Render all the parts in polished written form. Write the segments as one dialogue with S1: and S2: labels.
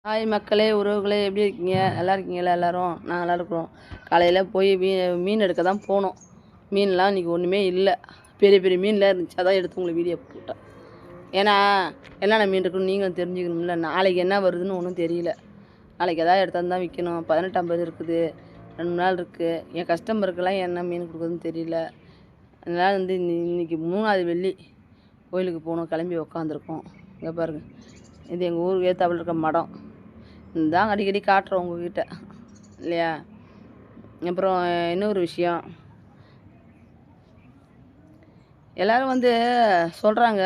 S1: Hi மக்களே, உறவுகளே, எப்படி இருக்கீங்க? நல்லா இருக்கீங்களா எல்லோரும்? நாங்கள் நல்லா இருக்கிறோம். காலையில் போய் மீன் எடுக்க தான் போனோம். மீன்லாம் இன்றைக்கி ஒன்றுமே இல்லை. பெரிய பெரிய மீன்லாம் இருந்துச்சு, அதான் எடுத்து உங்களுக்கு வீடியோ போட்டேன். ஏன்னா என்னென்ன மீன் இருக்குன்னு நீங்களும் தெரிஞ்சுக்கணும்ல. நாளைக்கு என்ன வருதுன்னு ஒன்றும் தெரியல. நாளைக்கு எதாவது எடுத்தாந்து தான் விற்கணும். 18:50 இருக்குது, 2 நாள் இருக்குது. என் கஸ்டமருக்கெல்லாம் என்ன மீன் கொடுக்குறதுன்னு தெரியல. அதனால் வந்து இன்றைக்கி 3வது வெள்ளி கோயிலுக்கு போகணும். கிளம்பி உக்காந்துருக்கோம். இங்கே பாருங்கள், இது எங்கள் ஊருக்கு ஏற்றாப்புல இருக்க மடம். இதுதான் அடிக்கடி காட்டுறோம் உங்ககிட்ட இல்லையா? அப்புறம் இன்னொரு விஷயம், எல்லோரும் வந்து சொல்கிறாங்க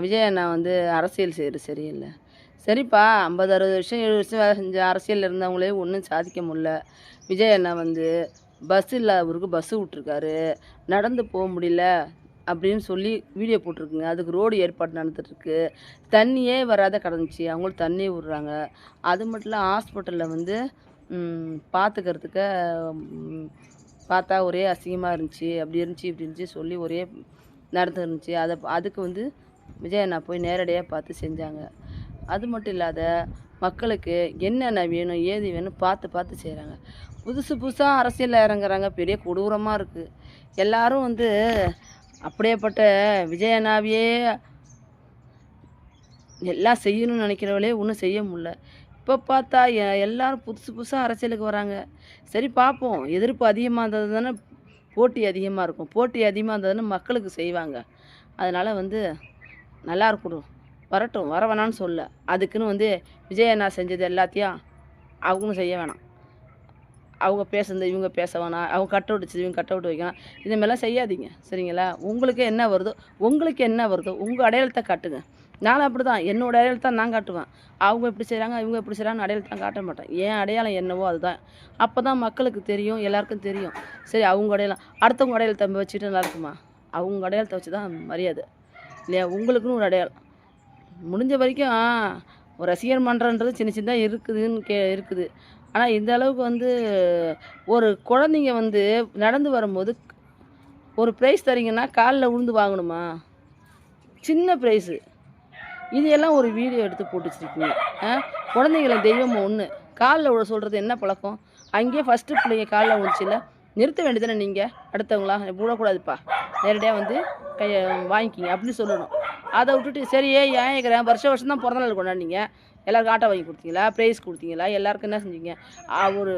S1: விஜய் அண்ணா வந்து அரசியல் செய்கிறது சரியில்லை. சரிப்பா, 50-60 வருஷம் 7 வருஷம் வேலை செஞ்ச அரசியலில் இருந்தவங்களே ஒன்றும் சாதிக்க முடியல. விஜய் அண்ணா வந்து பஸ் இல்லாதவருக்கு பஸ்ஸு விட்ருக்காரு, நடந்து போக முடியல அப்படின்னு சொல்லி வீடியோ போட்டிருக்குங்க. அதுக்கு ரோடு ஏற்பாடு நடந்துகிட்ருக்கு. தண்ணியே வராத கிடந்துச்சு, அவங்களும் தண்ணி விட்றாங்க. அது மட்டும் இல்லை, ஹாஸ்பிட்டலில் வந்து பார்த்துக்கிறதுக்கு பார்த்தா ஒரே அசிங்கமாக இருந்துச்சு, அப்படி இருந்துச்சு இப்படி இருந்துச்சு சொல்லி ஒரே நடந்துருந்துச்சு. அதுக்கு வந்து விஜய் அண்ணா போய் நேரடியாக பார்த்து செஞ்சாங்க. அது மட்டும் இல்லாத மக்களுக்கு என்னென்ன வேணும் ஏது வேணும் பார்த்து செய்கிறாங்க. புதுசாக அரசியலில் இறங்குறாங்க. பெரிய கொடூரமாக இருக்குது. எல்லோரும் வந்து அப்படியேப்பட்ட விஜய் அண்ணாவையே எல்லாம் செய்யணும்னு நினைக்கிறவளே ஒன்றும் செய்ய முடில. இப்போ பார்த்தா எல்லோரும் புதுசாக அரசியலுக்கு வராங்க. சரி பார்ப்போம். எதிர்ப்பு அதிகமாக இருந்தது தானே போட்டி அதிகமாக இருக்கும். போட்டி அதிகமாக இருந்ததுன்னு மக்களுக்கு செய்வாங்க. அதனால் வந்து நல்லா இருக்கணும், வரட்டும், வர வேணான்னு சொல்ல. அதுக்குன்னு வந்து விஜய் அண்ணா செஞ்சது எல்லாத்தையும் அவங்களும் செய்ய வேணாம். அவங்க பேசுனது இவங்க பேச வேணாம், அவங்க கட் அவுட் வச்சது இவங்க கட் அவுட் வைக்கலாம். இதுமாரிலாம் செய்யாதீங்க, சரிங்களா? உங்களுக்கு என்ன வருதோ உங்கள் அடையாளத்தை காட்டுங்க. நானும் அப்படி தான், என்னோடய அடையாளத்தை நான் காட்டுவேன். அவங்க எப்படி செய்கிறாங்க இவங்க எப்படி செய்கிறாங்கன்னு அடையாளத்தை காட்ட மாட்டேன். என் அடையாளம் என்னவோ அதுதான். அப்போ தான் மக்களுக்கு தெரியும், எல்லாருக்கும் தெரியும். சரி, அவங்க அடையாளம் அடுத்தவங்க அடையாளத்தை வச்சுட்டு நல்லா இருக்குமா? அவங்க அடையாளத்தை வச்சு தான் மரியாதை இல்லையா? உங்களுக்குன்னு ஒரு அடையாளம். முடிஞ்ச வரைக்கும் ஒரு ரசிகர் மன்றன்றது சின்னதாக இருக்குது. ஆனால் இந்த அளவுக்கு வந்து ஒரு குழந்தைங்க வந்து நடந்து வரும்போது ஒரு ப்ரைஸ் தரீங்கன்னா காலில் விழுந்து வாங்கணுமா? சின்ன ப்ரைஸு. இதையெல்லாம் ஒரு வீடியோ எடுத்து போட்டு வச்சுருக்கீங்க. குழந்தைங்கள தெய்வம் ஒன்று, காலில் விழ சொல்கிறது என்ன பழக்கம்? அங்கேயே ஃபஸ்ட்டு பிள்ளைங்க காலில் விழுந்துச்சுல்ல, நிறுத்த வேண்டியதானே நீங்கள்? அடுத்தவங்களா விழக்கூடாதுப்பா, நேரடியாக வந்து வாங்கிக்கிங்க அப்படின்னு சொல்லணும். அதை விட்டுட்டு சரி ஏன் கேட்குறேன், வருஷம் தான் பிறந்தநாள் கொண்டாடினீங்க, எல்லாருக்கும் ஆட்டோ வாங்கி கொடுத்தீங்களா, ப்ரைஸ் கொடுத்தீங்களா, எல்லாருக்கும் என்ன செஞ்சீங்க? ஒரு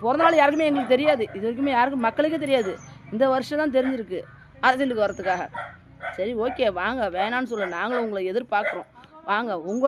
S1: பிறந்தநாள் யாருக்குமே எங்களுக்கு தெரியாது, இது வரைக்குமே யாருக்கும் மக்களுக்கே தெரியாது. இந்த வருஷம் தான் தெரிஞ்சிருக்கு அரசியலுக்கு வரத்துக்காக. சரி ஓகே, வாங்க, வேணான்னு சொல்ல, நாங்களும் உங்களை எதிர்பார்க்குறோம். வாங்க, உங்கள்